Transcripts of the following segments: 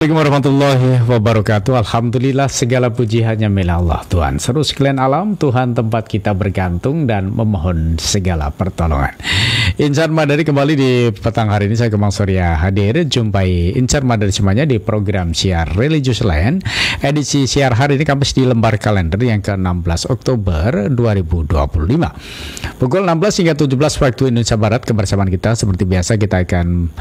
Assalamualaikum warahmatullahi wabarakatuh. Alhamdulillah, segala puji hanya milik Allah Tuhan. Seru sekalian alam, Tuhan tempat kita bergantung dan memohon segala pertolongan. Insan Madani kembali di petang hari ini. Saya Kemang Surya hadir. Jumpai Insan Madani semuanya di program siar religius lain. Edisi siar hari ini Kamis di lembar kalender yang ke-16 Oktober 2025. Pukul 16 hingga 17 waktu Indonesia Barat. Kebersamaan kita seperti biasa, kita akan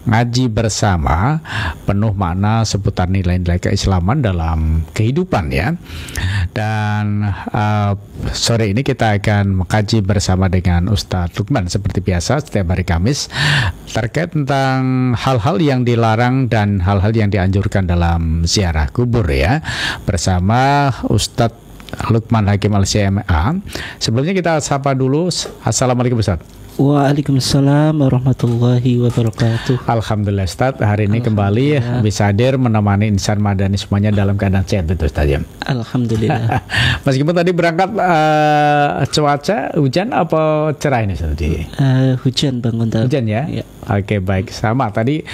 ngaji bersama penuh makna seputar nilai-nilai keislaman dalam kehidupan ya. Dan sore ini kita akan mengkaji bersama dengan Ustadz Lukman seperti biasa setiap hari Kamis terkait tentang hal-hal yang dilarang dan hal-hal yang dianjurkan dalam ziarah kubur ya, bersama Ustadz Lukman Hakim Al-CMA. Sebelumnya kita sapa dulu. Assalamualaikum Ustadz. Waalaikumsalam warahmatullahi wabarakatuh. Alhamdulillah Ustaz, hari ini kembali bisa hadir menemani Insan Madani semuanya dalam keadaan sehat itu Ustaz ya. Alhamdulillah. Meskipun tadi berangkat cuaca hujan apa cerah ini Ustaz? Hujan Bang Guntur. Hujan ya? Ya. Oke, baik, sama tadi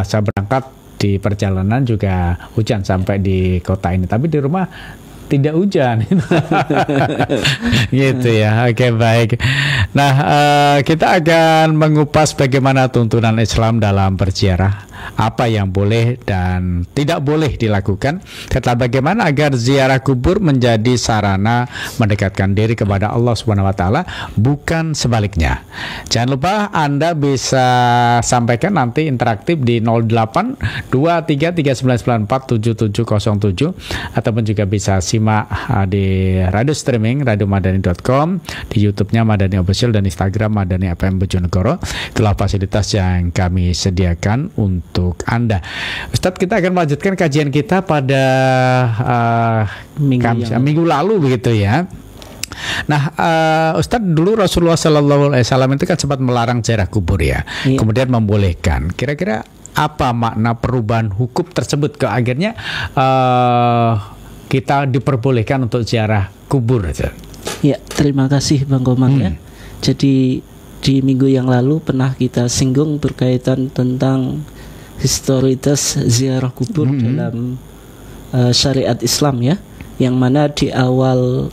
saya berangkat di perjalanan juga hujan sampai di kota ini, tapi di rumah tidak hujan. Gitu ya. Oke, baik. Nah, kita akan mengupas bagaimana tuntunan Islam dalam berziarah, apa yang boleh dan tidak boleh dilakukan, serta bagaimana agar ziarah kubur menjadi sarana mendekatkan diri kepada Allah Subhanahu wa taala, bukan sebaliknya. Jangan lupa Anda bisa sampaikan nanti interaktif di 082339947707 ataupun juga bisa simak di radio streaming radiomadani.com, di YouTube-nya Madani Official dan Instagram Madani FM Bojonegoro. Itulah fasilitas yang kami sediakan untuk Anda. Ustadz, kita akan melanjutkan kajian kita pada minggu lalu begitu ya. Nah, Ustadz, dulu Rasulullah SAW itu kan sempat melarang ziarah kubur ya, kemudian membolehkan. Kira-kira apa makna perubahan hukum tersebut ke akhirnya kita diperbolehkan untuk ziarah kubur? Ya, terima kasih Bang Komang ya. Jadi di minggu yang lalu pernah kita singgung berkaitan tentang historitas ziarah kubur dalam syariat Islam ya, yang mana di awal-awal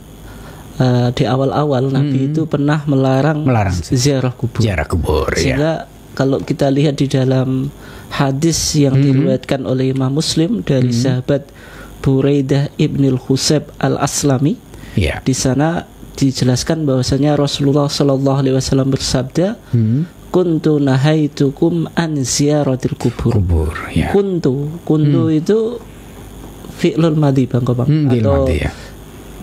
Nabi itu pernah melarang ziarah kubur. Sehingga kalau kita lihat di dalam hadis yang diriwayatkan oleh Imam Muslim dari sahabat Buraidah ibnul Husayb al-Aslami, di sana dijelaskan bahwasanya Rasulullah SAW bersabda, kuntu nahaitukum an ziyaratil kubur. Kuntu itu fi'lul madhi Bang Komang, atau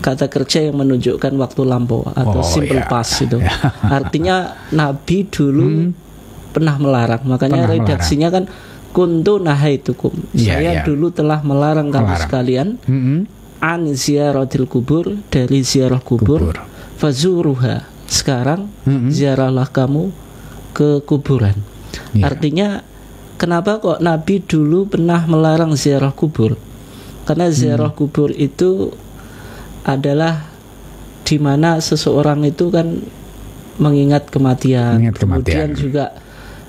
kata kerja yang menunjukkan waktu lampau atau simple past itu. Artinya Nabi dulu pernah melarang, makanya redaksinya kan kuntu nahaitukum. Saya dulu telah melarang kamu sekalian an ziyaratil kubur, dari ziarah kubur. Fazuruha, sekarang ziarahlah kamu ke kuburan. Artinya kenapa kok Nabi dulu pernah melarang ziarah kubur? Karena ziarah kubur itu adalah di mana seseorang itu kan mengingat kematian. Kemudian juga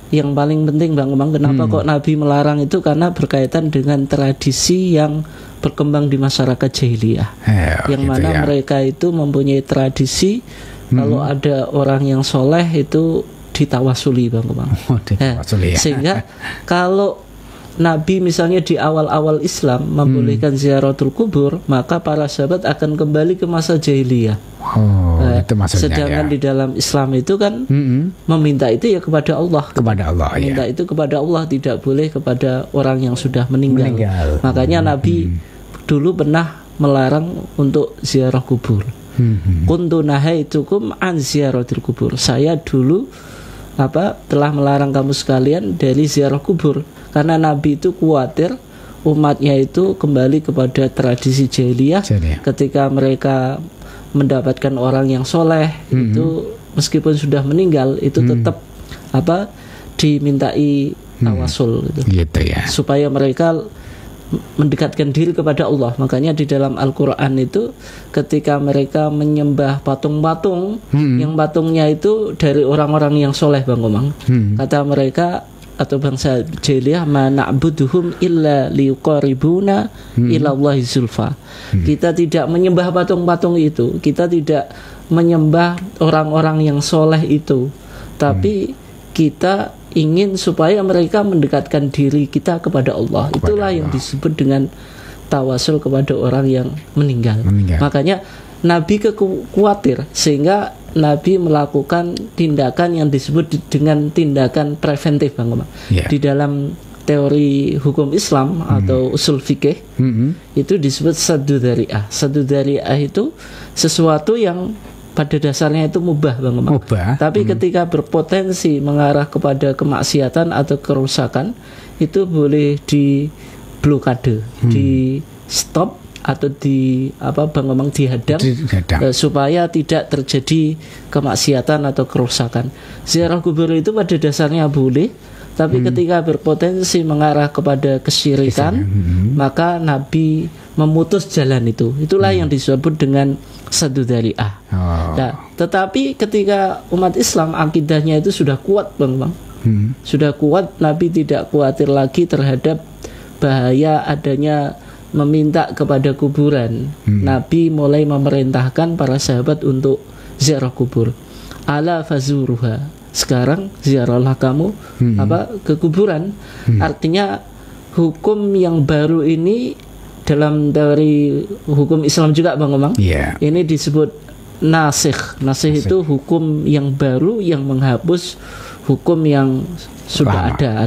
yang paling penting Bang Komang, kenapa kok Nabi melarang itu? Karena berkaitan dengan tradisi yang berkembang di masyarakat jahiliyah, yang mana mereka itu mempunyai tradisi kalau ada orang yang soleh itu ditawasuli Bang Komang. Sehingga kalau Nabi misalnya di awal-awal Islam membolehkan ziaratul kubur, maka para sahabat akan kembali ke masa jahiliyah. Itu sedangkan di dalam Islam itu kan meminta itu ya kepada Allah. Meminta itu kepada Allah, tidak boleh kepada orang yang sudah meninggal. Makanya Nabi dulu pernah melarang untuk ziarah kubur. Kuntu nahaitukum an ziyaratil kubur. Saya dulu telah melarang kamu sekalian dari ziarah kubur, karena Nabi itu khawatir umatnya itu kembali kepada tradisi jahiliyah. Ketika mereka mendapatkan orang yang soleh itu meskipun sudah meninggal itu tetap dimintai tawasul gitu ya, supaya mereka mendekatkan diri kepada Allah. Makanya di dalam Al-Quran itu ketika mereka menyembah patung-patung yang patungnya itu dari orang-orang yang soleh Bang Komang, kata mereka atau bangsa jahiliyah, ma na'buduhum illa liqaribuna ila Allahi zulfa. Kita tidak menyembah patung-patung itu, kita tidak menyembah orang-orang yang soleh itu, tapi kita ingin supaya mereka mendekatkan diri kita kepada Allah. Itulah yang disebut dengan tawasul kepada orang yang meninggal. Makanya Nabi khawatir, sehingga Nabi melakukan tindakan yang disebut dengan tindakan preventif, Bang Omar. Di dalam teori hukum Islam atau usul fikih itu disebut saddu dzari'ah. Saddu dzari'ah itu sesuatu yang pada dasarnya itu mubah, Bang Omar. Tapi ketika berpotensi mengarah kepada kemaksiatan atau kerusakan, itu boleh diblokade, di stop atau Bang Omar dihadang supaya tidak terjadi kemaksiatan atau kerusakan. Ziarah kubur itu pada dasarnya boleh, tapi ketika berpotensi mengarah kepada kesyirikan, maka Nabi memutus jalan itu. Itulah yang disebut dengan saddu dzari'ah. Nah, tetapi ketika umat Islam akidahnya itu sudah kuat, Bang, sudah kuat, Nabi tidak khawatir lagi terhadap bahaya adanya meminta kepada kuburan. Nabi mulai memerintahkan para sahabat untuk ziarah kubur. Ala fazuruha, sekarang ziarahlah kamu ke kuburan. Artinya hukum yang baru ini dalam teori hukum Islam juga, Bang Omang, ini disebut nasikh. Nasikh itu hukum yang baru yang menghapus hukum yang sudah ada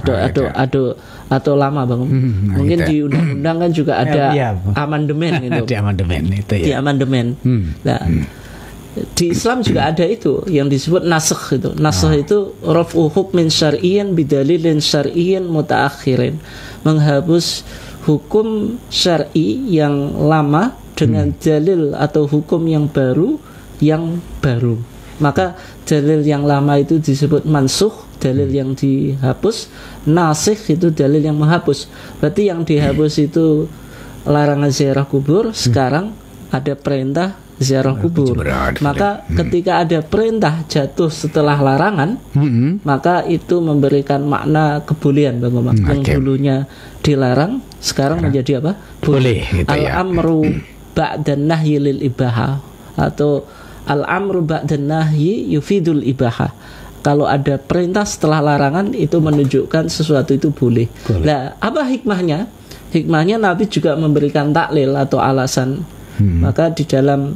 atau lama, Bang. Mungkin di undang-undang kan juga ada amandemen gitu. Di amandemen itu ya. Di amandemen. Nah, di Islam juga ada itu yang disebut nasikh itu. Nasikh itu raf'u hukmin syar'iyyan bidalilin syar'iyyan mutaakhirin. Menghapus hukum syar'i yang lama dengan dalil atau hukum yang baru Maka dalil yang lama itu disebut mansukh, dalil yang dihapus. Nasikh itu dalil yang menghapus. Berarti yang dihapus itu larangan ziarah kubur, sekarang ada perintah ziarah kubur. Maka ketika ada perintah jatuh setelah larangan, maka itu memberikan makna kebolehan, Bang Omang. Yang dulunya dilarang sekarang menjadi apa? Boleh. Al-amru ba'dan nahyi lil ibaha, atau al-amru ba'dan nahyi yufidul ibaha. Kalau ada perintah setelah larangan, itu menunjukkan sesuatu itu boleh. Nah, apa hikmahnya? Hikmahnya Nabi juga memberikan taklil atau alasan. Maka di dalam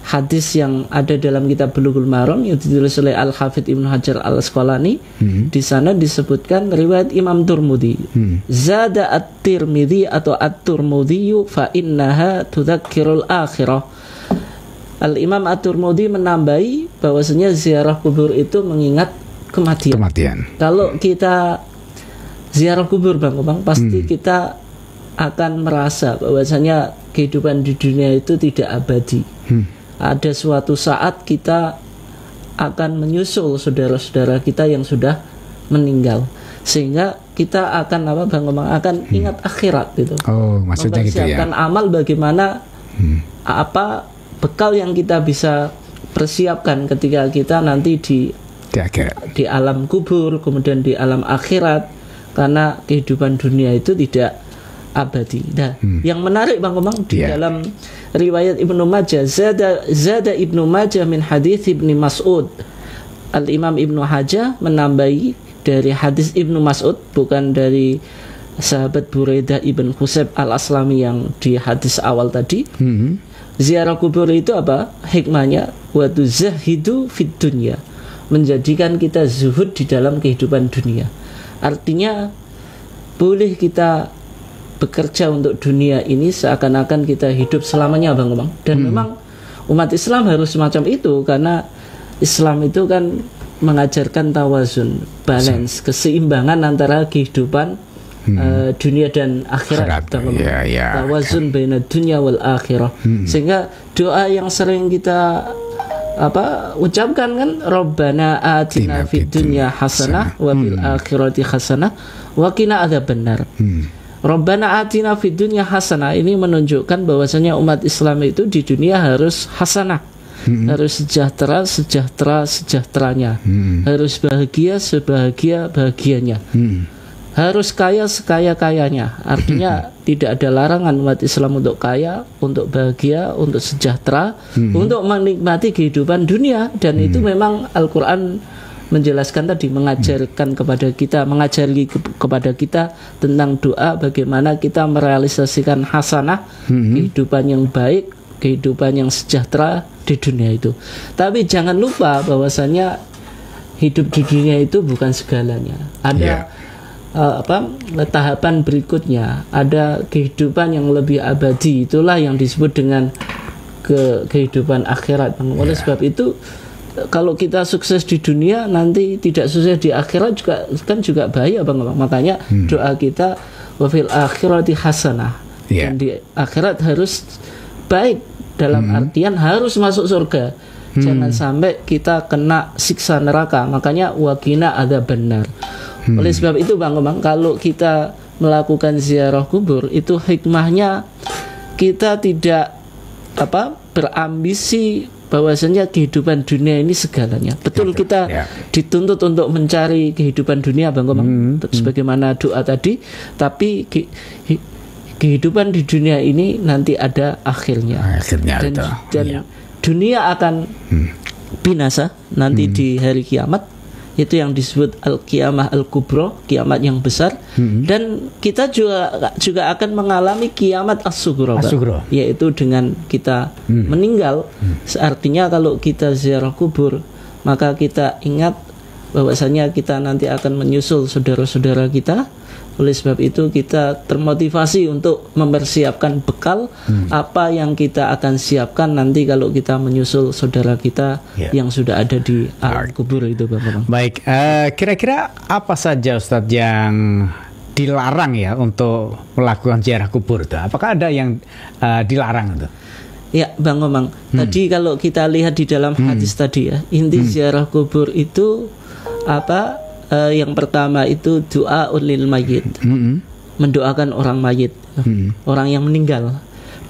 hadis yang ada dalam kitab Bulughul Maram yang ditulis oleh Al-Hafidz Ibnu Hajar Al-Asqalani, di sana disebutkan riwayat Imam Tirmidzi. Zada at-Tirmidzi atau at-Tirmidzi fa innaha tudzakkirul akhirah. Al-Imam At-Tirmidzi menambahi bahwasanya ziarah kubur itu mengingat kematian. Kalau kita ziarah kubur, Bang, pasti kita akan merasa bahwasanya kehidupan di dunia itu tidak abadi. Ada suatu saat kita akan menyusul saudara-saudara kita yang sudah meninggal, sehingga kita akan Bang Omang, akan ingat akhirat gitu. Maksudnya gitu ya. Mempersiapkan amal bagaimana apa bekal yang kita bisa persiapkan ketika kita nanti di alam kubur, kemudian di alam akhirat, karena kehidupan dunia itu tidak abadi. Nah, yang menarik, Bang Omang, di dalam riwayat Ibnu Majah, zada Ibnu Majah min hadits Ibnu Mas'ud. Al-Imam Ibnu Majah menambahi dari hadis Ibnu Mas'ud, bukan dari sahabat Buraidah ibn Husayb al-Aslami yang di hadis awal tadi. Ziarah kubur itu apa? Hikmahnya wa tuzahidu fid dunya, menjadikan kita zuhud di dalam kehidupan dunia. Artinya boleh kita bekerja untuk dunia ini seakan-akan kita hidup selamanya, Bang. Dan memang umat Islam harus semacam itu, karena Islam itu kan mengajarkan tawazun, balance, keseimbangan antara kehidupan dunia dan akhirat. Tawazun baina dunya wal akhirah. Sehingga doa yang sering kita ucapkan kan, Rabbana atina fid dunya hasanah wa fil akhirati hasanah wa qina adzabannar. Rabbana atina fid dunya hasanah ini menunjukkan bahwasanya umat Islam itu di dunia harus hasanah, harus sejahtera-sejahteranya, harus bahagia sebahagia-bahagianya. harus kaya sekaya-kayanya. Artinya tidak ada larangan umat Islam untuk kaya, untuk bahagia, untuk sejahtera, untuk menikmati kehidupan dunia. Dan itu memang Al-Quran menjelaskan tadi, mengajarkan kepada kita, mengajari kepada kita tentang doa, bagaimana kita merealisasikan hasanah, kehidupan yang baik, kehidupan yang sejahtera di dunia itu. Tapi jangan lupa bahwasanya hidup di dunia itu bukan segalanya. Ada tahapan berikutnya, ada kehidupan yang lebih abadi, itulah yang disebut dengan kehidupan akhirat. Oleh sebab itu, kalau kita sukses di dunia nanti tidak sukses di akhirat juga bahaya, Bang. Makanya doa kita wa fil akhirati hasanah, dan di akhirat harus baik, dalam artian harus masuk surga. Jangan sampai kita kena siksa neraka. Makanya waqina adzabannar. Oleh sebab itu, Bang Komang, kalau kita melakukan ziarah kubur, itu hikmahnya kita tidak berambisi bahwasanya kehidupan dunia ini segalanya. Betul, kita dituntut untuk mencari kehidupan dunia, Bang Komang, sebagaimana doa tadi. Tapi kehidupan di dunia ini nanti ada akhirnya. Dan dunia akan binasa nanti di hari kiamat. Itu yang disebut al-qiyamah al-kubra, kiamat yang besar. Dan kita juga akan mengalami kiamat as-sughra, yaitu dengan kita meninggal. Artinya kalau kita ziarah kubur, maka kita ingat bahwasanya kita nanti akan menyusul saudara-saudara kita. Oleh sebab itu kita termotivasi untuk mempersiapkan bekal apa yang kita akan siapkan nanti kalau kita menyusul saudara kita yang sudah ada di alam kubur itu, Bapak. Baik, kira-kira apa saja Ustadz yang dilarang ya untuk melakukan ziarah kubur itu? Apakah ada yang dilarang itu? Ya, Bang Komang. Tadi kalau kita lihat di dalam hadis tadi ya, inti ziarah kubur itu apa? Yang pertama itu doa ulil mayyit, mendoakan orang mayit, orang yang meninggal.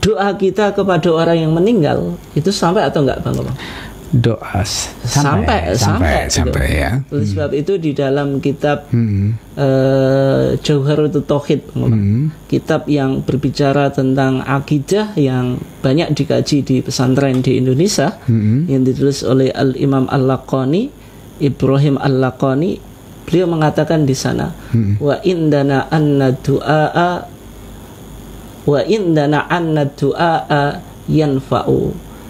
Doa kita kepada orang yang meninggal itu sampai atau enggak, Bang Komang? Doa sampai ya. Oleh sebab itu di dalam kitab Jauharatul Tauhid, kitab yang berbicara tentang akidah yang banyak dikaji di pesantren di Indonesia, yang ditulis oleh Al-Imam Al-Laqani, Ibrahim Al-Laqani. Beliau mengatakan di sana, wa indana anna du'a yanfa'u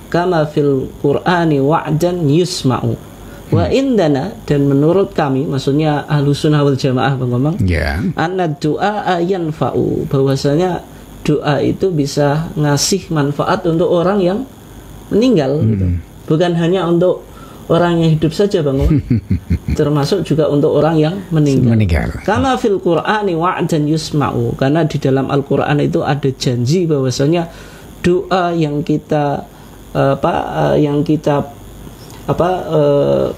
kama fil Qur'ani wa'dan yusma'u. Wa indana, dan menurut kami, maksudnya Ahlus Sunnah wal Jamaah, Bang Komang, anna du'a yanfa'u, bahwasanya doa itu bisa ngasih manfaat untuk orang yang meninggal, gitu. Bukan hanya untuk orang yang hidup saja, Bang, termasuk juga untuk orang yang meninggal. Kama fil Qur'ani wa'dan yusma'u, karena di dalam Al-Qur'an itu ada janji bahwasanya doa yang kita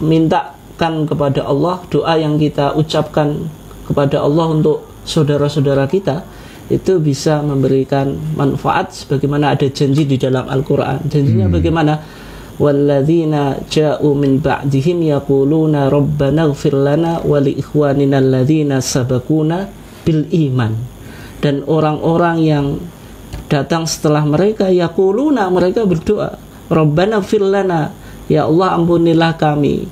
mintakan kepada Allah, doa yang kita ucapkan kepada Allah untuk saudara-saudara kita, itu bisa memberikan manfaat sebagaimana ada janji di dalam Al-Qur'an. Janjinya bagaimana? وَالَّذِينَ جَاءُوا مِنْ بَعْدِهِمْ يَقُولُونَ رَبَّنَا اغْفِرْ لَنَا وَلِإِخْوَانِنَا الَّذِينَ سَبَقُونَا بِالْإِيمَانِ. Dan orang-orang yang datang setelah mereka, yaquluna, mereka berdoa, Rabbana ighfir lana, ya Allah ampunilah kami,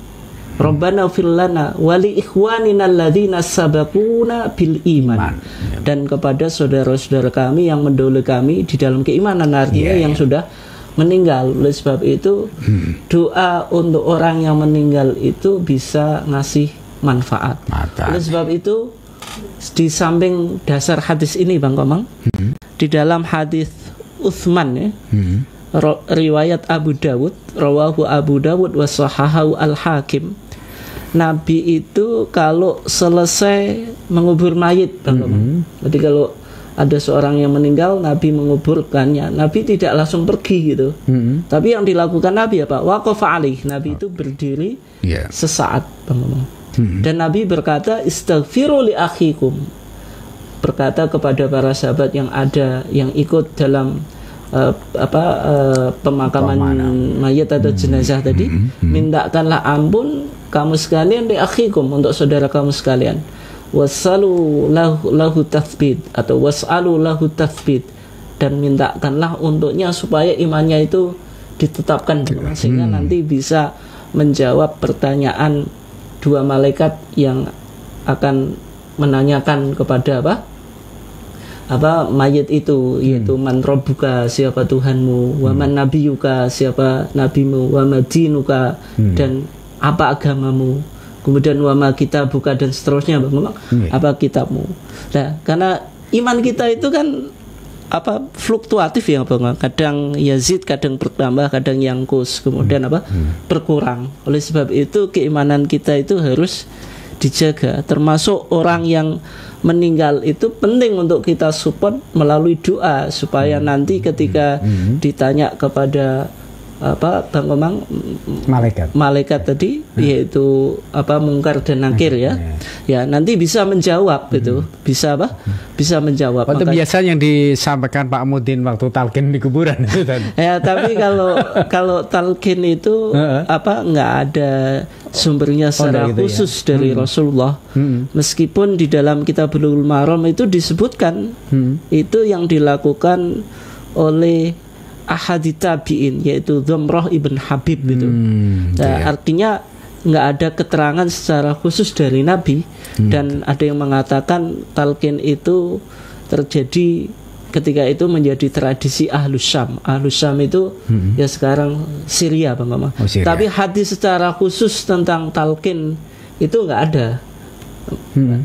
Rabbana ighfir lana wa li ikhwanina alladzina sabaquna bil iman, dan kepada saudara-saudara kami yang mendahului kami di dalam keimanan, artinya yang sudah meninggal. Oleh sebab itu doa untuk orang yang meninggal itu bisa ngasih manfaat. Oleh sebab itu di samping dasar hadis ini, Bang Komang, di dalam hadis Utsman ya, riwayat Abu Dawud, rawahu Abu Dawud wa sahahahu Al-Hakim, Nabi itu kalau selesai mengubur mayit, Bang Komang, jadi kalau ada seorang yang meninggal, Nabi menguburkannya, Nabi tidak langsung pergi gitu. Tapi yang dilakukan Nabi apa? Waqafa alaih, Nabi itu berdiri sesaat, Bang Komang. Dan Nabi berkata, istaghfiru li akhikum, berkata kepada para sahabat yang ada, yang ikut dalam pemakaman mayat atau jenazah tadi, mintakanlah ampun kamu sekalian li akhikum, untuk saudara kamu sekalian. wasalu lahu tathbit atau wasalu lahu tathbit, dan mintakanlah untuknya supaya imannya itu ditetapkan sehingga nanti bisa menjawab pertanyaan dua malaikat yang akan menanyakan kepada apa mayit itu, yaitu man rabbuka, siapa Tuhanmu, wa man nabiyuka, siapa nabimu, wa madinuka, dan apa agamamu, kemudian wa ma kitabuka, dan seterusnya, apa kitabmu. Nah, karena iman kita itu kan fluktuatif ya Bang, kadang yazid, kadang bertambah, kadang yangkus, kemudian berkurang. Oleh sebab itu keimanan kita itu harus dijaga, termasuk orang yang meninggal itu penting untuk kita support melalui doa supaya nanti ketika ditanya kepada Bang Komang, malaikat tadi, yaitu mungkar dan nakir ya nanti bisa menjawab itu, bisa menjawab. Itu biasa yang disampaikan Pak Mudin waktu talqin di kuburan itu tadi. Ya, tapi kalau talqin itu nggak ada sumbernya secara khusus dari Rasulullah. Meskipun di dalam Kitabul Maram itu disebutkan itu yang dilakukan oleh ahadi tabi'in, yaitu Dhamrah ibn Habib itu. Artinya nggak ada keterangan secara khusus dari Nabi, dan ada yang mengatakan talqin itu terjadi ketika itu menjadi tradisi Ahlus Syam. Ahlus Syam itu ya sekarang Syria, Bang Mama. Tapi hadis secara khusus tentang talqin itu nggak ada.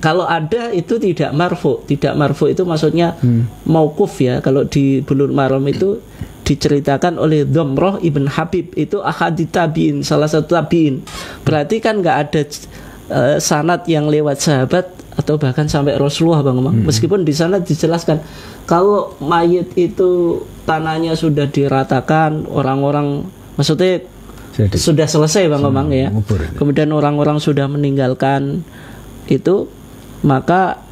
Kalau ada itu tidak marfu. Tidak marfu itu maksudnya mauquf ya. Kalau di Bulughul Maram itu diceritakan oleh Dhamrah ibn Habib, itu ahadi tabi'in, salah satu tabi'in. Berarti kan nggak ada sanad yang lewat sahabat atau bahkan sampai Rasulullah, Bang Omang. Meskipun di sana dijelaskan kalau mayit itu tanahnya sudah diratakan, orang-orang maksudnya sudah selesai, Bang Omang ya. Kemudian orang-orang sudah meninggalkan itu, maka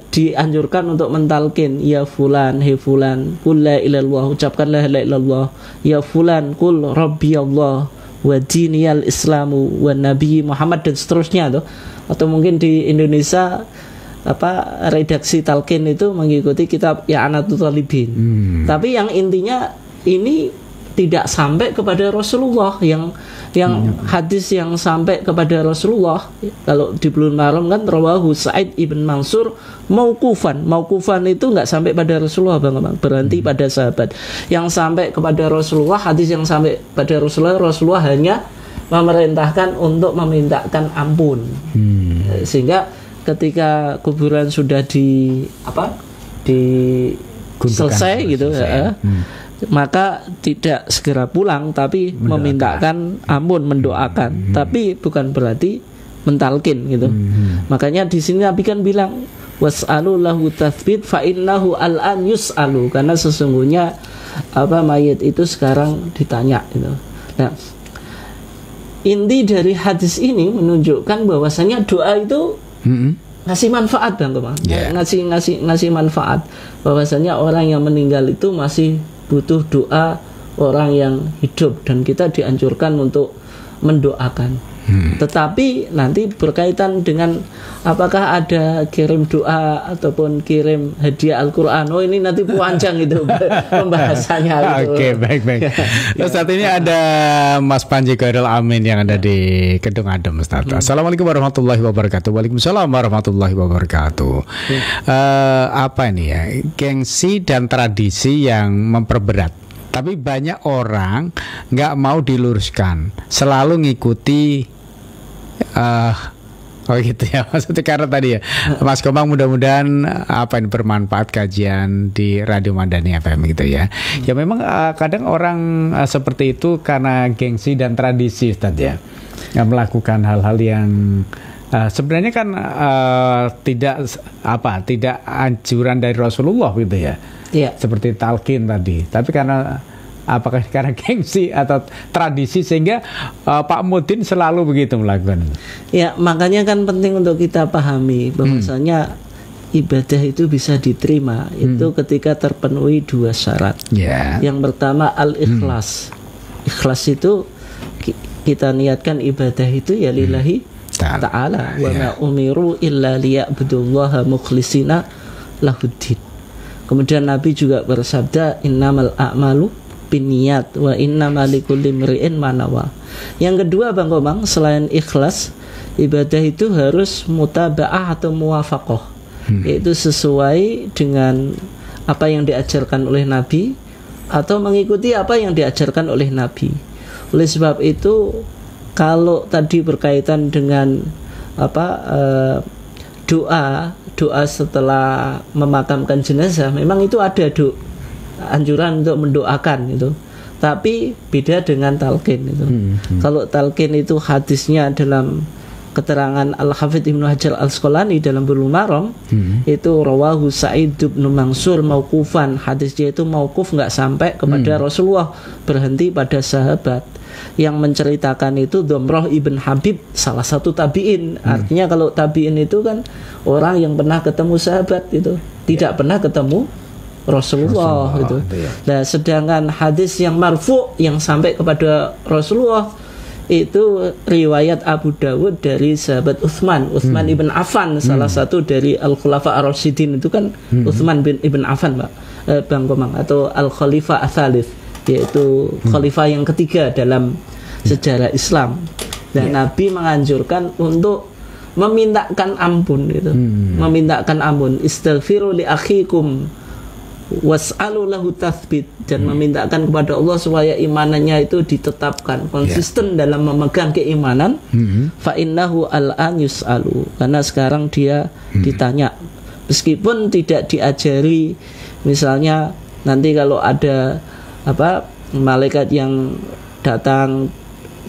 dianjurkan untuk mentalkin, ya fulan, he fulan, qul la ilaha illallah, ucapkan la ilaha illallah, ya fulan, qul rabbi Allah wa diniyal islamu wa nabi Muhammad, dan seterusnya tuh. Atau mungkin di Indonesia redaksi talqin itu mengikuti kitab I'anatul Talibin. Tapi yang intinya ini tidak sampai kepada Rasulullah, yang hadis yang sampai kepada Rasulullah kalau di Bulughul Maram kan rawahu Sa'id ibn Mansur mauqufan itu nggak sampai pada Rasulullah, Bang, berhenti pada sahabat. Yang sampai kepada Rasulullah, hadis yang sampai pada Rasulullah hanya memerintahkan untuk memintakan ampun. Sehingga ketika kuburan sudah selesai gitu maka tidak segera pulang, tapi memintakan ampun, mendoakan, tapi bukan berarti mentalkin gitu. Makanya di sini Nabi kan bilang was'alu lahu tathbit fa innahu al'an yus'alu, karena sesungguhnya mayit itu sekarang ditanya gitu. Nah, inti dari hadis ini menunjukkan bahwasanya doa itu ngasih manfaat, Bang Komang. Ngasih manfaat, bahwasanya orang yang meninggal itu masih butuh doa orang yang hidup, dan kita dianjurkan untuk mendoakan. Tetapi nanti berkaitan dengan apakah ada kirim doa ataupun kirim hadiah Al-Quran, ini nanti panjang itu pembahasannya. Oke, baik. Terus saat ini ada Mas Panji Khairul Amin yang ada di Kedung Adem, Ustaz. Assalamualaikum warahmatullahi wabarakatuh. Waalaikumsalam warahmatullahi wabarakatuh. Apa ini ya, gengsi dan tradisi yang memperberat. Tapi banyak orang nggak mau diluruskan, selalu ngikuti gitu ya, maksudnya karena tadi ya Mas Komang, mudah-mudahan ini bermanfaat kajian di Radio Madani FM gitu ya. Ya memang kadang orang seperti itu karena gengsi dan tradisi, Ustaz ya, melakukan hal-hal yang sebenarnya kan tidak anjuran dari Rasulullah gitu ya. Seperti talqin tadi, tapi karena gengsi atau tradisi sehingga Pak Mudin selalu begitu melakukan. Ya, makanya kan penting untuk kita pahami bahwasanya ibadah itu bisa diterima itu ketika terpenuhi dua syarat. Yang pertama al-ikhlas. Ikhlas itu kita niatkan ibadah itu ya lillahi ta'ala wa ma umiru illa liya'budullaha mukhlishina lahuddin. Kemudian Nabi juga bersabda, innamal a'malu binniyat wa innamal likulli imri'in ma nawa. Yang kedua Bang Komang, selain ikhlas, ibadah itu harus mutaba'ah atau muwafaqah, yaitu sesuai dengan apa yang diajarkan oleh Nabi atau mengikuti apa yang diajarkan oleh Nabi. Oleh sebab itu, kalau tadi berkaitan dengan doa setelah memakamkan jenazah, memang itu ada anjuran untuk mendoakan itu. Tapi beda dengan talqin itu. Kalau talqin itu hadisnya dalam keterangan Al-Hafidz Ibnu Hajar Al-Asqalani dalam Bulughul Maram, itu rawahu Sa'id bin Mansur mauqufan. Hadisnya itu mauquf, enggak sampai kepada Rasulullah, berhenti pada sahabat. Yang menceritakan itu Dhamrah ibn Habib, salah satu tabi'in. Artinya kalau tabi'in itu kan orang yang pernah ketemu sahabat itu, tidak pernah ketemu Rasulullah itu. Nah, sedangkan hadis yang marfu' yang sampai kepada Rasulullah itu riwayat Abu Dawud dari sahabat Utsman ibn Affan, salah satu dari Al-Khulafa Ar-Rasyidin itu kan Utsman ibn Affan, Bang Komang, atau Al-Khalifah Ats-Tsalits, yaitu khalifah yang ketiga dalam sejarah Islam. Dan Nabi menganjurkan untuk memintakan ampun gitu. Memintakan ampun, istaghfiru li akhikum was'alu lahu tathbit, dan memintakan kepada Allah supaya imanannya itu ditetapkan, konsisten dalam memegang keimanan. Fa innahu al-an yus'alu, karena sekarang dia ditanya, meskipun tidak diajari. Misalnya nanti kalau ada malaikat yang datang,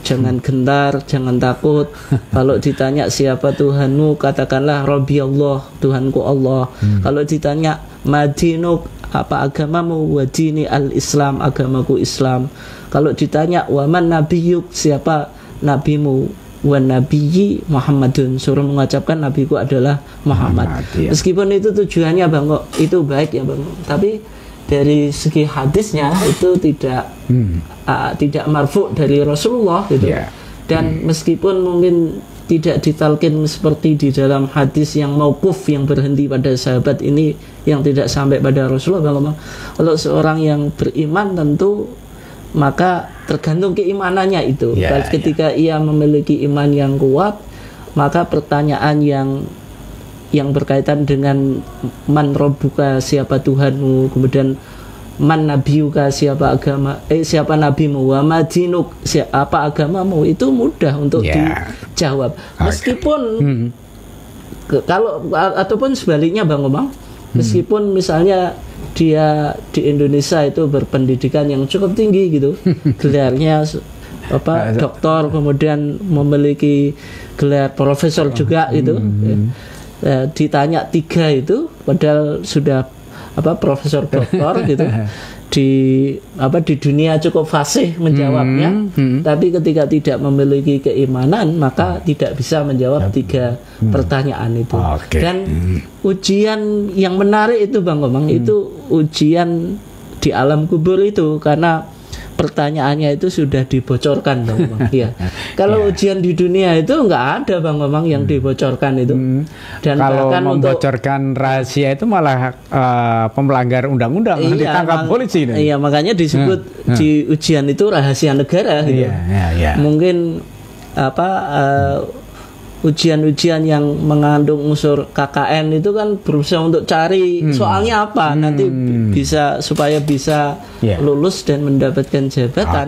jangan gentar, jangan takut. Kalau ditanya siapa Tuhanmu, katakanlah Rabbi Allah, Tuhanku Allah. Kalau ditanya madinuk, apa agamamu, wadini al-Islam, agamaku Islam. Kalau ditanya waman nabiyuk, siapa nabimu, wan nabiyyi Muhammadun, suruh mengucapkan nabiku adalah Muhammad. Meskipun itu tujuannya Bang, itu baik ya Bang, tapi dari segi hadisnya itu tidak marfu' dari Rasulullah gitu. Dan meskipun mungkin tidak ditalkin seperti di dalam hadis yang mauquf yang berhenti pada sahabat ini, yang tidak sampai pada Rasulullah. Kalau seorang yang beriman tentu maka tergantung keimanannya itu. Ketika ia memiliki iman yang kuat, maka pertanyaan yang berkaitan dengan man rabbuka, siapa Tuhanmu, kemudian man nabiyuka, siapa nabimu, wa madinuk, apa agamamu, itu mudah untuk dijawab. Meskipun kalau ataupun sebaliknya Bang Komang, meskipun misalnya dia di Indonesia itu berpendidikan yang cukup tinggi gitu, gelarnya doktor, kemudian memiliki gelar profesor juga gitu. Ditanya 3 itu padahal sudah profesor doktor gitu, di dunia cukup fasih menjawabnya, tapi ketika tidak memiliki keimanan maka tidak bisa menjawab 3 pertanyaan itu. Dan ujian yang menarik itu Bang Komang, itu ujian di alam kubur itu, karena pertanyaannya itu sudah dibocorkan Bang Komang. Kalau ujian di dunia itu nggak ada Bang Komang yang dibocorkan itu. Dan kalau membocorkan rahasia itu malah pemelanggar undang-undang, ditangkap polisi. Iya, makanya disebut di ujian itu rahasia negara gitu. Mungkin ujian-ujian yang mengandung unsur KKN itu kan berusaha untuk cari soalnya apa nanti supaya bisa lulus dan mendapatkan jabatan.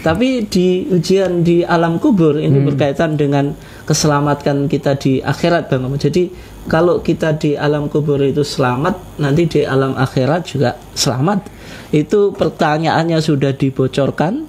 Tapi di ujian di alam kubur ini berkaitan dengan keselamatan kita di akhirat Bang. Jadi kalau kita di alam kubur itu selamat, nanti di alam akhirat juga selamat. Itu pertanyaannya sudah dibocorkan.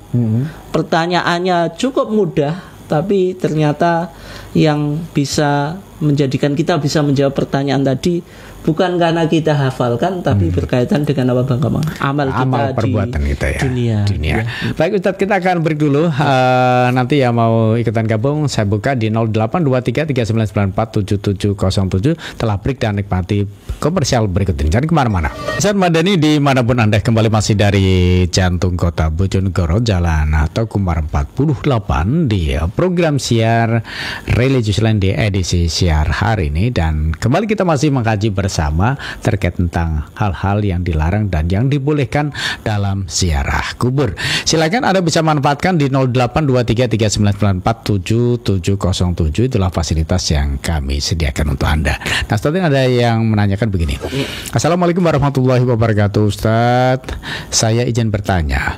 Pertanyaannya cukup mudah, tapi ternyata yang bisa menjadikan kita bisa menjawab pertanyaan tadi bukan karena kita hafalkan, tapi berkaitan dengan apa Bang Komang? Amal perbuatan kita ya. Dunia. Ya. Baik Ustadz, kita akan break dulu. Nanti yang mau ikutan gabung saya buka di 082339947707. Telah break dan nikmati komersial berikut ini. Jangan kemana-mana. Ustadz Madani dimanapun Anda, kembali masih dari jantung kota Bojonegoro, Jalan Tokumar 48 di program siar Religious Land di edisi siar hari ini, dan kembali kita masih mengkaji bersama terkait tentang hal-hal yang dilarang dan yang dibolehkan dalam ziarah kubur. Silakan Anda bisa manfaatkan di 082339947707. Itulah fasilitas yang kami sediakan untuk Anda. Nah, saat ini ada yang menanyakan begini. Assalamualaikum warahmatullahi wabarakatuh, Ustadz. Saya izin bertanya.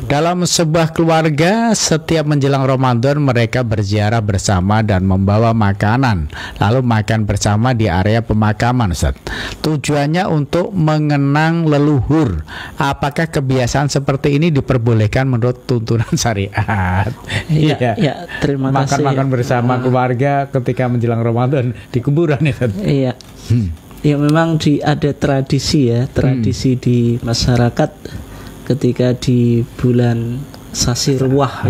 Dalam sebuah keluarga, setiap menjelang Ramadan mereka berziarah bersama dan membawa makanan, lalu makan bersama di area pemakaman, Ustaz. Tujuannya untuk mengenang leluhur. Apakah kebiasaan seperti ini diperbolehkan menurut tuntunan syariat? Iya, terima kasih. Makan bersama keluarga ketika menjelang Ramadan di kuburan, Ustaz. Iya. Ya memang ada tradisi di masyarakat ketika di bulan Sasi Ruwah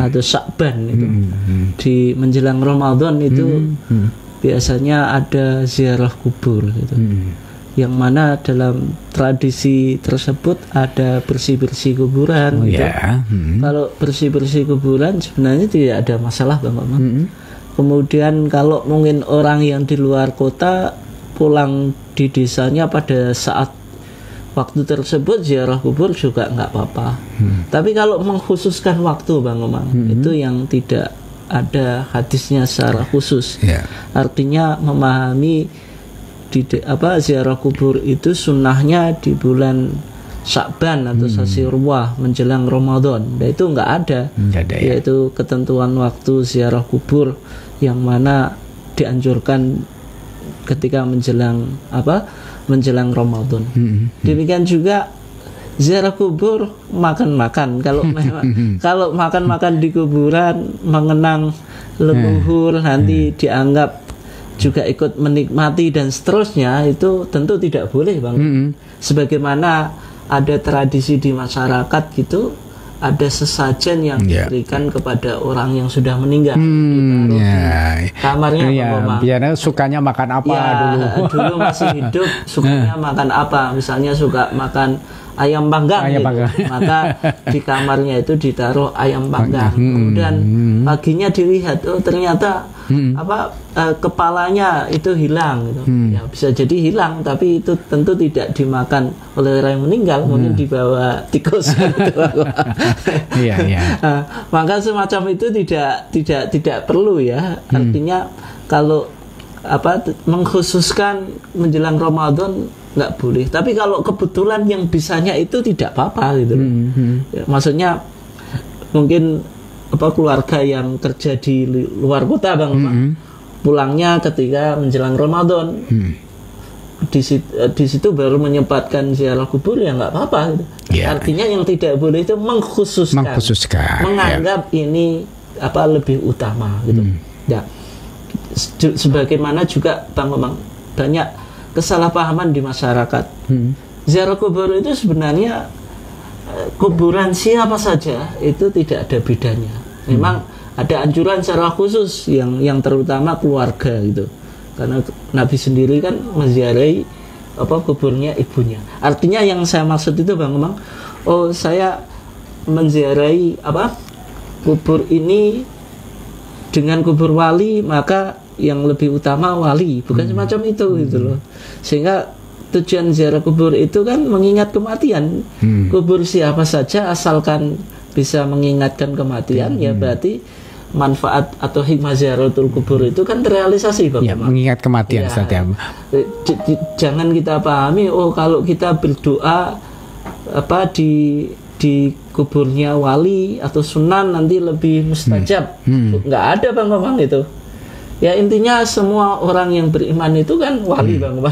atau Sya'ban itu di menjelang Ramadan itu biasanya ada ziarah kubur gitu. Yang mana dalam tradisi tersebut ada bersih-bersih kuburan gitu. Kalau bersih-bersih kuburan sebenarnya tidak ada masalah Bang Komang. Kemudian kalau mungkin orang yang di luar kota pulang di desanya pada saat waktu tersebut ziarah kubur juga nggak apa-apa. Tapi kalau mengkhususkan waktu Bang Komang, itu yang tidak ada hadisnya secara khusus. Artinya memahami ziarah kubur itu sunnahnya di bulan Sya'ban atau Sasi Ruwah menjelang Ramadan. Dan itu nggak ada. Yaitu ketentuan waktu ziarah kubur yang mana dianjurkan ketika menjelang Ramadan. Demikian juga ziarah kubur makan-makan. Kalau makan-makan di kuburan mengenang leluhur nanti dianggap juga ikut menikmati dan seterusnya, itu tentu tidak boleh Bang. Sebagaimana ada tradisi di masyarakat gitu, ada sesajen yang diberikan kepada orang yang sudah meninggal. Kamarnya biasanya sukanya makan apa dulu masih hidup, sukanya makan apa, misalnya suka makan ayam panggang, maka di kamarnya itu ditaruh ayam panggang. Kemudian paginya dilihat, oh ternyata kepalanya itu hilang gitu. Ya bisa jadi hilang, tapi itu tentu tidak dimakan oleh orang yang meninggal, mungkin dibawa tikus gitu. Maka semacam itu tidak perlu ya. Artinya kalau mengkhususkan menjelang Ramadan nggak boleh. Tapi kalau kebetulan yang bisanya itu tidak apa-apa gitu. Ya, maksudnya mungkin keluarga yang kerja di luar kota Bang, pulangnya ketika menjelang Ramadan, di situ baru menyempatkan ziarah kubur, ya nggak apa-apa gitu. Artinya yang tidak boleh itu mengkhususkan menganggap ini lebih utama gitu. Ya, sebagaimana juga Bang banyak kesalahpahaman di masyarakat. Ziarah kubur itu sebenarnya kuburan siapa saja itu tidak ada bedanya. Memang ada anjuran secara khusus yang terutama keluarga gitu. Karena Nabi sendiri kan menziarahi kuburnya ibunya. Artinya yang saya maksud itu Bang Komang, saya menziarahi kubur ini dengan kubur wali, maka yang lebih utama wali, bukan semacam itu gitu loh. Sehingga tujuan ziarah kubur itu kan mengingat kematian. Kubur siapa saja asalkan bisa mengingatkan kematian, ya berarti manfaat atau hikmah ziaratul kubur itu kan terrealisasi Bang. Mengingat kematian saja. Jangan kita pahami kalau kita berdoa di kuburnya wali atau sunan nanti lebih mustajab. Nggak ada Bang Komang itu. Ya intinya semua orang yang beriman itu kan wali Bang.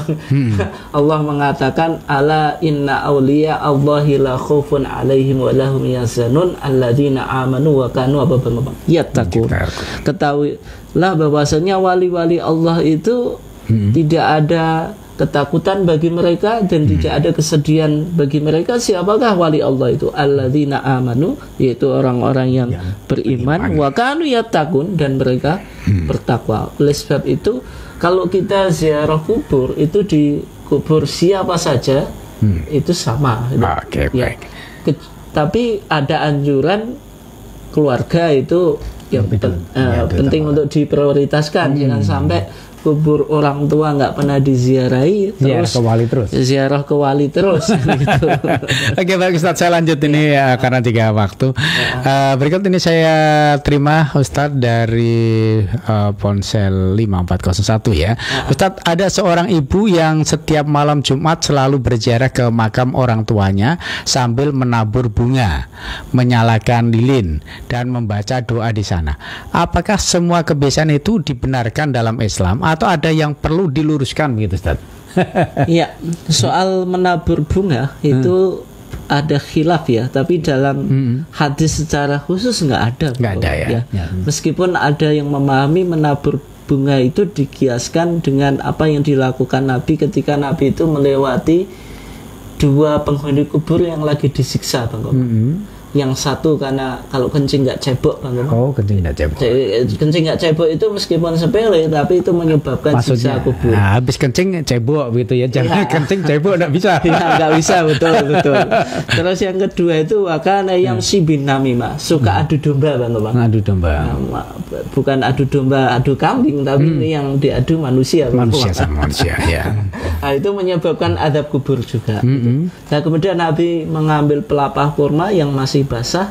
Allah mengatakan ala inna awliya Allahi la khaufun alaihim wa lahum yahzanun alladzina amanu wa kanu yattaqun. Ketahuilah bahwasanya wali-wali Allah itu tidak ada ketakutan bagi mereka dan tidak ada kesedihan bagi mereka. Siapakah wali Allah itu? Alladzina amanu, yaitu orang-orang yang beriman, wa kanu yattaqun, dan mereka bertakwa. Oleh sebab itu, kalau kita ziarah kubur itu di kubur siapa saja itu sama. Ya. Tapi ada anjuran keluarga itu yang penting untuk diprioritaskan. Jangan sampai kubur orang tua nggak pernah diziarahi, terus ziarah ke wali terus gitu. Oke, baik Ustadz, saya lanjut ini karena 3 waktu. Berikut ini saya terima Ustadz dari ponsel 5401 ya. Ustadz, ada seorang ibu yang setiap malam Jumat selalu berziarah ke makam orang tuanya sambil menabur bunga, menyalakan lilin, dan membaca doa di sana. Apakah semua kebiasaan itu dibenarkan dalam Islam atau ada yang perlu diluruskan begitu, Ustaz? Iya, soal menabur bunga itu ada khilaf ya, tapi dalam hadis secara khusus nggak ada. Nggak ada ya. Meskipun ada yang memahami menabur bunga itu dikiaskan dengan apa yang dilakukan Nabi ketika Nabi itu melewati 2 penghuni kubur yang lagi disiksa, Bang. Yang satu karena kalau kencing nggak cebok, Bang. Kencing nggak cebok. Kencing nggak cebok itu meskipun sepele, tapi itu menyebabkan siksa kubur. Nah, habis kencing cebok gitu ya, jangan kencing cebok nggak bisa. Nggak bisa, betul. Terus yang kedua itu wakana yang sibin namimah, suka adu domba, Bang. Adu domba. Bukan adu domba, adu kambing, tapi ini yang diadu manusia. Manusia sama manusia, ya. Nah, itu menyebabkan azab kubur juga. Nah, kemudian Nabi mengambil pelepah kurma yang masih basah,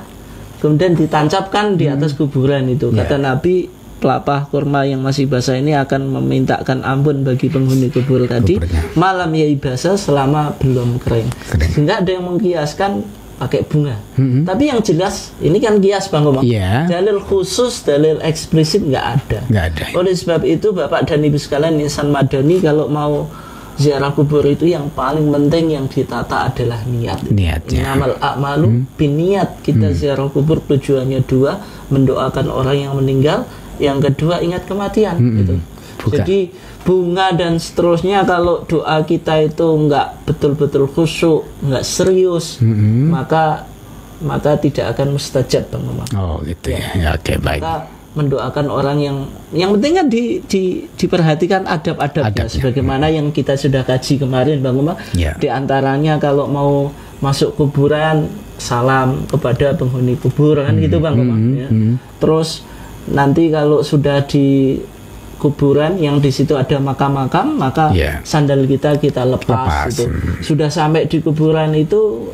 kemudian ditancapkan di atas kuburan itu. Kata Nabi, pelepah kurma yang masih basah ini akan memintakan ampun bagi penghuni kubur tadi malam yai basah selama belum kering. Sehingga ada yang mengkiaskan pakai bunga. Tapi yang jelas ini kan kias, Bang Komang. Dalil khusus, dalil eksplisit nggak ada. Oleh sebab itu Bapak dan Ibu sekalian, insan madani kalau mau ziarah kubur itu yang paling penting yang ditata adalah niat. Innamal a'malu binniyat. Kita ziarah kubur tujuannya 2, mendoakan orang yang meninggal, yang kedua ingat kematian gitu. Jadi bunga dan seterusnya, kalau doa kita itu nggak betul-betul khusyuk, nggak serius, maka tidak akan mustajab, Bang Omar. Oh gitu ya. Oke, baik. Maka mendoakan orang yang penting kan diperhatikan adab-adabnya sebagaimana yang kita sudah kaji kemarin, Bang Umar. Di antaranya kalau mau masuk kuburan salam kepada penghuni kubur kan gitu, Bang Umar. Terus nanti kalau sudah di kuburan yang di situ ada makam-makam, maka sandal kita lepas gitu. Sudah sampai di kuburan itu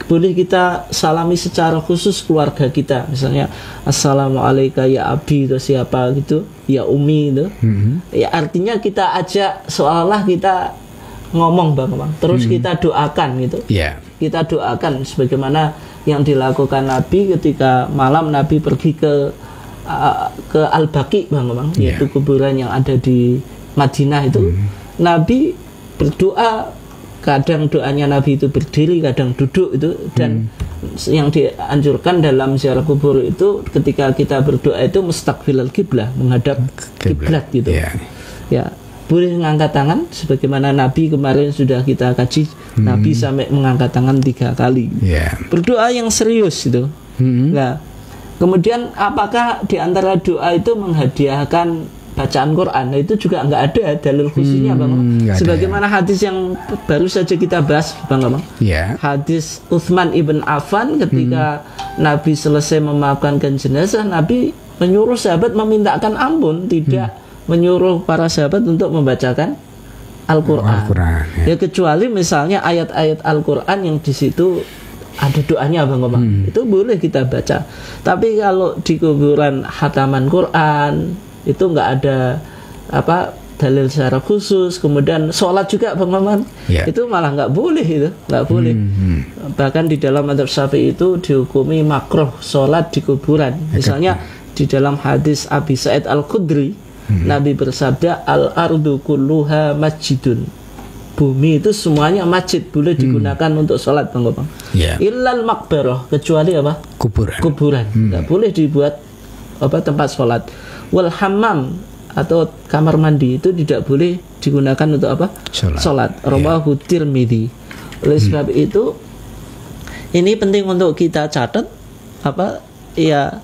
boleh kita salami secara khusus keluarga kita, misalnya assalamualaikum ya abi itu siapa gitu, ya umi itu, ya artinya kita ajak seolah-olah kita ngomong, Bang. Terus kita doakan gitu. Kita doakan sebagaimana yang dilakukan Nabi ketika malam Nabi pergi ke Al-Baqi, Bang, yaitu kuburan yang ada di Madinah itu. Nabi berdoa, kadang doanya Nabi itu berdiri, kadang duduk itu, dan yang dianjurkan dalam ziarah kubur itu ketika kita berdoa itu mustaqbilal kiblah, menghadap kiblat gitu. Ya, boleh mengangkat tangan sebagaimana Nabi kemarin sudah kita kaji. Nabi sampai mengangkat tangan 3 kali. Berdoa yang serius itu. Nah, kemudian apakah di antara doa itu menghadiahkan bacaan Quran? Nah, itu juga nggak ada dalil khususnya, Bang. Sebagaimana hadis yang baru saja kita bahas, Bang. Hadis Utsman ibn Affan ketika Nabi selesai memakamkan jenazah, Nabi menyuruh sahabat memintakan ampun, tidak menyuruh para sahabat untuk membacakan Al-Quran. Ya, kecuali misalnya ayat-ayat Al-Quran yang di situ ada doanya, Bang. Itu boleh kita baca. Tapi kalau di kuburan hataman Quran itu nggak ada dalil secara khusus, kemudian sholat juga, Bang Maman, itu malah nggak boleh, itu nggak boleh. Bahkan di dalam madzhab Syafi'i itu dihukumi makruh sholat di kuburan. Misalnya di dalam hadis Abi Sa'id Al-Khudri, Nabi bersabda, al-ardu kulluha masjidun, bumi itu semuanya masjid, boleh digunakan untuk sholat, Bang Maman. Illal maqbarah, kecuali apa? Kuburan. Nggak boleh dibuat tempat sholat. Wal hammam, atau kamar mandi itu tidak boleh digunakan untuk apa? Sholat. Rawahu Tirmidzi. Oleh sebab itu ini penting untuk kita catat apa ya,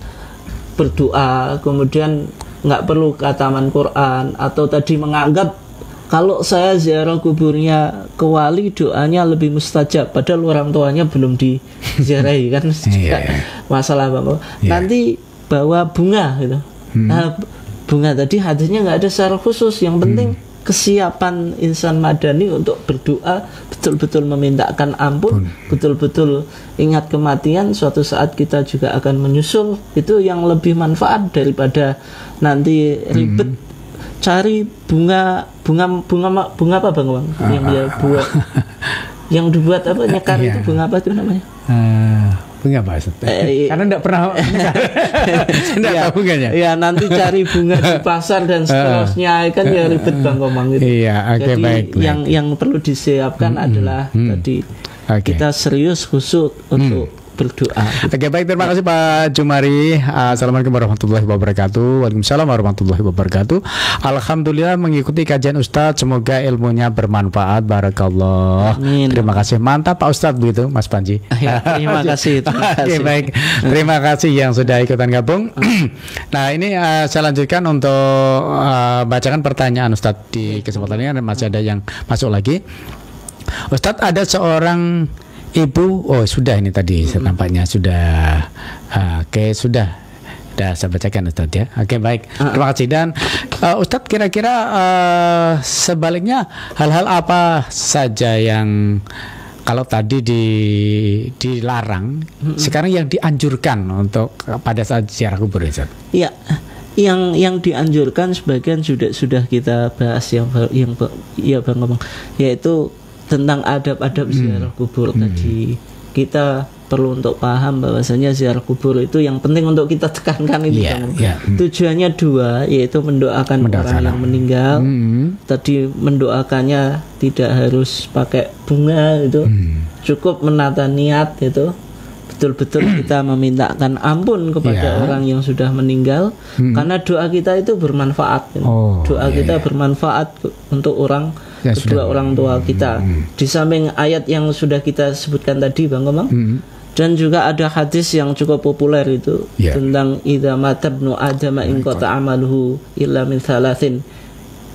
berdoa, kemudian nggak perlu khataman Quran, atau tadi menganggap kalau saya ziarah kuburnya ke wali doanya lebih mustajab, padahal orang tuanya belum diziarahi kan juga masalah Bang. Nanti bawa bunga gitu. Nah, bunga tadi hadisnya nggak ada secara khusus. Yang penting kesiapan insan madani untuk berdoa, betul-betul memintakan ampun, betul-betul ingat kematian, suatu saat kita juga akan menyusul. Itu yang lebih manfaat daripada nanti ribet cari bunga apa Bang? Yang dia buat, yang dibuat apa, nyekar itu bunga apa itu namanya? Bunga apa? Karena enggak pernah enggak tahu bunganya. Iya, nanti cari bunga di pasar dan seterusnya kan ya ribet Bang Komang gitu. Iya, oke, baik. Yang perlu disiapkan adalah tadi kita serius khusus untuk berdoa. Oke, baik, terima kasih Pak Jumari. Assalamualaikum warahmatullahi wabarakatuh. Waalaikumsalam warahmatullahi wabarakatuh. Alhamdulillah mengikuti kajian Ustadz, semoga ilmunya bermanfaat. Barakallah. Amin. Terima kasih. Mantap Pak Ustadz begitu Mas Panji. Ya, terima kasih. Oke, baik. Terima kasih yang sudah ikutan gabung. Nah, ini saya lanjutkan untuk bacakan pertanyaan Ustadz di kesempatan ini. Masih ada yang masuk lagi. Ustadz, ada seorang ibu, sudah ini tadi nampaknya sudah, oke, sudah saya bacakan Ustadz ya. Oke, baik, terima kasih. Dan Ustadz, kira-kira sebaliknya hal-hal apa saja yang kalau tadi dilarang, sekarang yang dianjurkan untuk pada saat ziarah kubur, Ustadz? Iya, yang dianjurkan sebagian sudah kita bahas yang Bang ngomong, yaitu tentang adab-adab ziarah kubur tadi. Kita perlu untuk paham bahwasanya ziarah kubur itu yang penting untuk kita tekankan itu. Tujuannya dua, yaitu mendoakan orang yang meninggal. Tadi mendoakannya tidak harus pakai bunga itu. Cukup menata niat itu. Betul-betul kita memintakan ampun kepada orang yang sudah meninggal, karena doa kita itu bermanfaat. Doa kita bermanfaat untuk kedua orang tua kita. Di samping ayat yang sudah kita sebutkan tadi Bang Komang, dan juga ada hadis yang cukup populer itu tentang idza matabnu adama in qata amaluhu illa min thalathin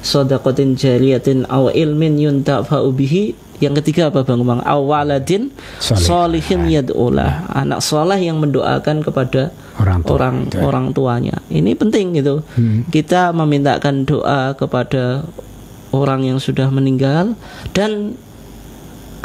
shadaqatin jariyatin aw ilmin yuntafa'u bihi. Yang ketiga apa Bang Komang? Awaladin sholihin yad'ulah, anak soleh yang mendoakan kepada orang tuanya. Ini penting itu. Kita memintakan doa kepada orang yang sudah meninggal, dan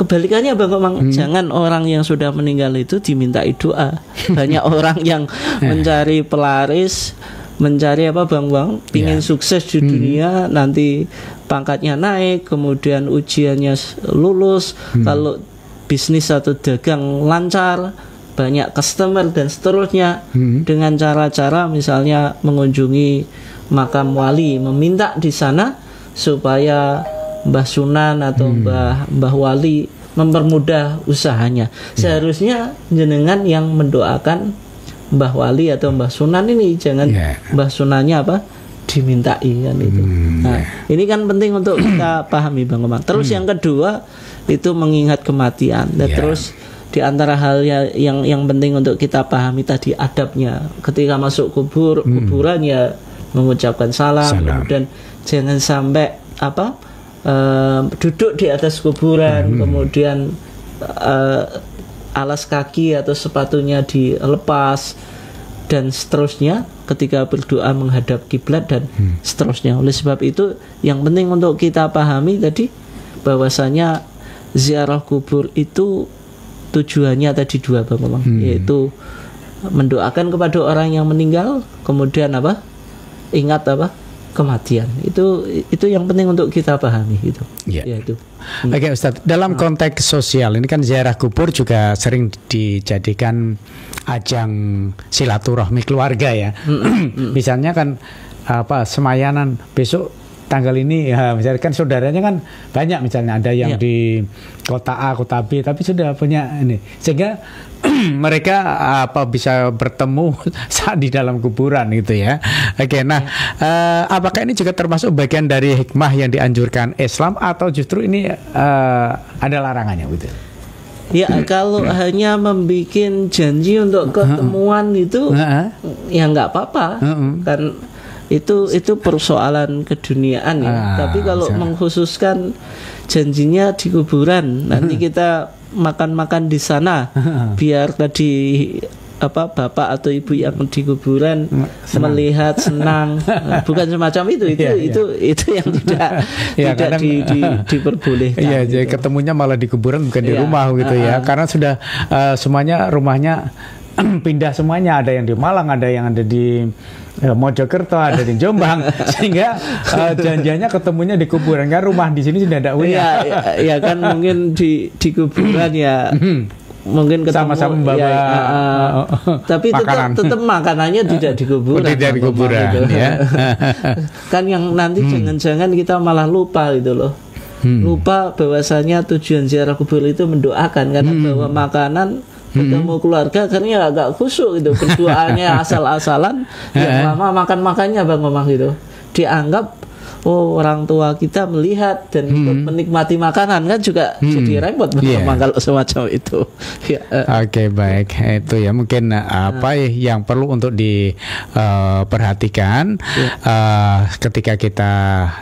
kebalikannya Bang Komang, jangan orang yang sudah meninggal itu dimintai doa. Banyak orang yang mencari pelaris, mencari apa Bang, pingin sukses di dunia, nanti pangkatnya naik, kemudian ujiannya lulus, kalau bisnis atau dagang lancar, banyak customer dan seterusnya, dengan cara-cara misalnya mengunjungi makam wali, meminta di sana supaya Mbah Sunan atau Mbah Wali mempermudah usahanya. Seharusnya jenengan yang mendoakan Mbah Wali atau Mbah Sunan ini, jangan Mbah Sunannya apa dimintai kan itu. Nah, ini kan penting untuk kita pahami Bang Komang. Terus yang kedua itu mengingat kematian. Dan terus di antara hal yang penting untuk kita pahami tadi adabnya. Ketika masuk kuburan ya mengucapkan salam. Kemudian jangan sampai duduk di atas kuburan, kemudian alas kaki atau sepatunya dilepas dan seterusnya ketika berdoa menghadap kiblat dan seterusnya. Oleh sebab itu yang penting untuk kita pahami tadi bahwasanya ziarah kubur itu tujuannya tadi dua Bang Komang, yaitu mendoakan kepada orang yang meninggal, kemudian ingat kematian. Itu yang penting untuk kita pahami itu. Itu. Oke Ustadz, dalam konteks sosial ini kan ziarah kubur juga sering dijadikan ajang silaturahmi keluarga ya. Misalnya kan semayanan besok tanggal ini ya, misalnya kan saudaranya kan banyak, misalnya ada yang di kota A, kota B, tapi sudah punya ini, sehingga mereka bisa bertemu saat di dalam kuburan gitu ya. Oke, nah apakah ini juga termasuk bagian dari hikmah yang dianjurkan Islam atau justru ini ada larangannya gitu? Ya, kalau hanya membuat janji untuk ketemuan itu ya nggak apa-apa, kan itu persoalan keduniaan ya. Tapi kalau mengkhususkan janjinya di kuburan, nanti kita makan-makan di sana biar tadi bapak atau ibu yang di kuburan melihat senang, bukan semacam itu yang tidak diperbolehkan. Iya, jadi ketemunya malah di kuburan bukan di rumah gitu ya, karena sudah semuanya rumahnya pindah semuanya, ada yang di Malang, ada yang ada di Mojokerto, ada di Jombang, sehingga janjiannya ketemunya di kuburan, kan rumah di sini sudah ada punya. Ya kan mungkin di kuburan ya. Mungkin ketemu sama-sama membawa tapi tetap makanannya tidak di kuburan. Tidak di kuburan gitu. Ya. Kan yang nanti jangan-jangan kita malah lupa gitu loh. Lupa bahwasanya tujuan ziarah kubur itu mendoakan, karena bawa makanan ketemu keluarga akhirnya agak khusyuk gitu, berdoanya asal-asalan, yang lama makan-makannya Bang Omang gitu. Dianggap orang tua kita melihat dan menikmati makanan, kan juga jadi repot kalau semacam itu. Oke, baik, itu ya mungkin apa yang perlu untuk diperhatikan ketika kita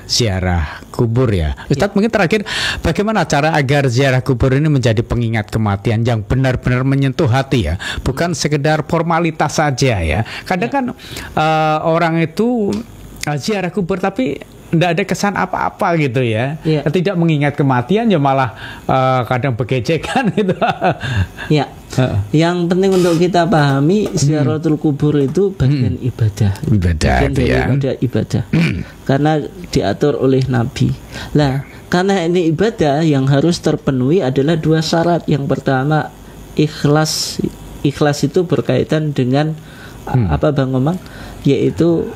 ziarah kubur ya. Ustadz, mungkin terakhir, bagaimana cara agar ziarah kubur ini menjadi pengingat kematian yang benar-benar menyentuh hati ya, bukan sekedar formalitas saja ya. Kadang kan orang itu ziarah kubur tapi tidak ada kesan apa-apa gitu ya. Tidak mengingat kematian, ya malah kadang begecekan gitu. Ya. Yang penting untuk kita pahami, ziaratul kubur itu bagian ibadah. Bagian daripada ibadah. Karena diatur oleh Nabi. Lah, karena ini ibadah, yang harus terpenuhi adalah 2 syarat. Yang pertama, ikhlas. Ikhlas itu berkaitan dengan apa Bang Omang? Yaitu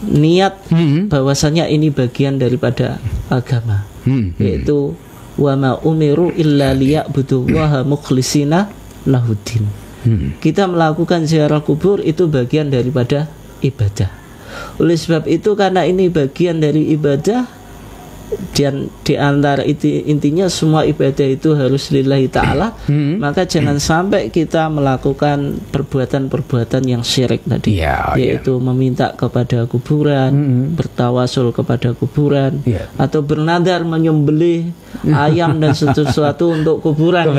niat bahwasanya ini bagian daripada agama, yaitu wa ma umiru illa liya'budullaha mukhlishina lahuddin. Kita melakukan ziarah kubur itu bagian daripada ibadah. Oleh sebab itu, karena ini bagian dari ibadah, dan di antara intinya semua ibadah itu harus lillahi ta'ala, maka jangan sampai kita melakukan perbuatan-perbuatan yang syirik tadi, yaitu meminta kepada kuburan, bertawasul kepada kuburan, atau bernadar menyembelih ayam dan sesuatu untuk kuburan.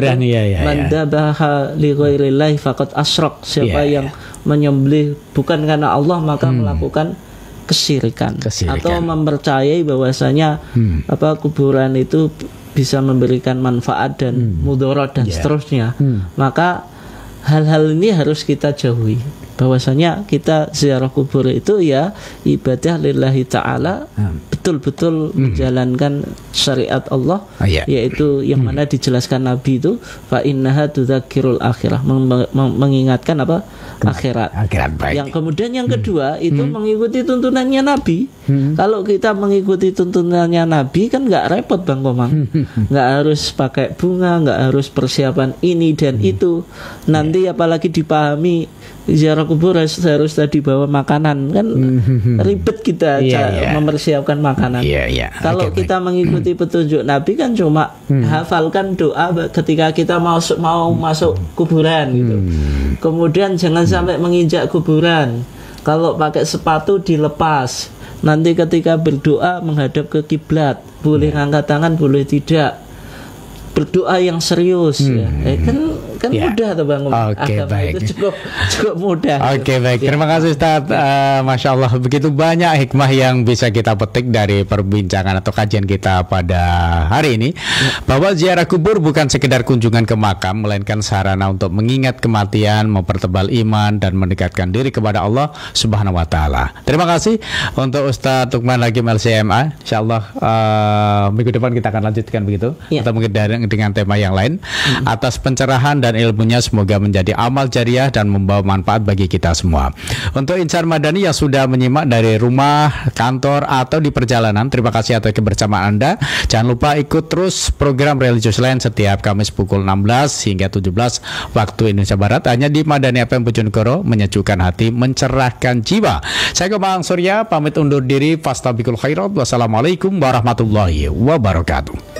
Man dabaha li ghairillahi faqad asyrak. Siapa yang menyembelih bukan karena Allah, maka melakukan kesyirikan. Atau mempercayai bahwasanya kuburan itu bisa memberikan manfaat dan mudarat dan seterusnya. Maka hal-hal ini harus kita jauhi, bahwasanya kita ziarah kubur itu ya ibadah lillahi ta'ala, betul-betul menjalankan syariat Allah, yaitu yang mana dijelaskan Nabi itu fa innaha tudzakirul akhirah, mengingatkan akhirat. Yang kemudian yang kedua itu mengikuti tuntunannya Nabi. Kalau kita mengikuti tuntunannya Nabi kan nggak repot Bang Komang, nggak harus pakai bunga, nggak harus persiapan ini dan itu. Nanti apalagi dipahami ziarah kubur harus tadi bawa makanan, kan ribet kita mempersiapkan makanan. Kalau kita mengikuti petunjuk Nabi kan cuma hafalkan doa ketika kita mau masuk kuburan gitu. Kemudian jangan sampai menginjak kuburan. Kalau pakai sepatu dilepas. Nanti ketika berdoa menghadap ke kiblat, boleh ngangkat tangan, boleh tidak. Berdoa yang serius kan mudah tuh Bang. Baik. Itu cukup mudah. Baik. Terima kasih Ustaz. Masya Allah, begitu banyak hikmah yang bisa kita petik dari perbincangan atau kajian kita pada hari ini, bahwa ziarah kubur bukan sekedar kunjungan ke makam, melainkan sarana untuk mengingat kematian, mempertebal iman, dan mendekatkan diri kepada Allah Subhanahu Wa Taala. Terima kasih untuk Ustaz Tukman Hakim LCMA. Insya Allah minggu depan kita akan lanjutkan begitu, atau mungkin dengan tema yang lain, atas pencerahan dan dan ilmunya semoga menjadi amal jariah dan membawa manfaat bagi kita semua. Untuk insan madani yang sudah menyimak dari rumah, kantor, atau di perjalanan, terima kasih atas kebersamaan Anda. Jangan lupa ikut terus program Religious Line setiap Kamis pukul 16 hingga 17 waktu Indonesia Barat, hanya di Madani FM Bojonegoro, menyejukkan hati, mencerahkan jiwa. Saya Komang Surya, pamit undur diri. Fastabikul khairat. Wassalamualaikum warahmatullahi wabarakatuh.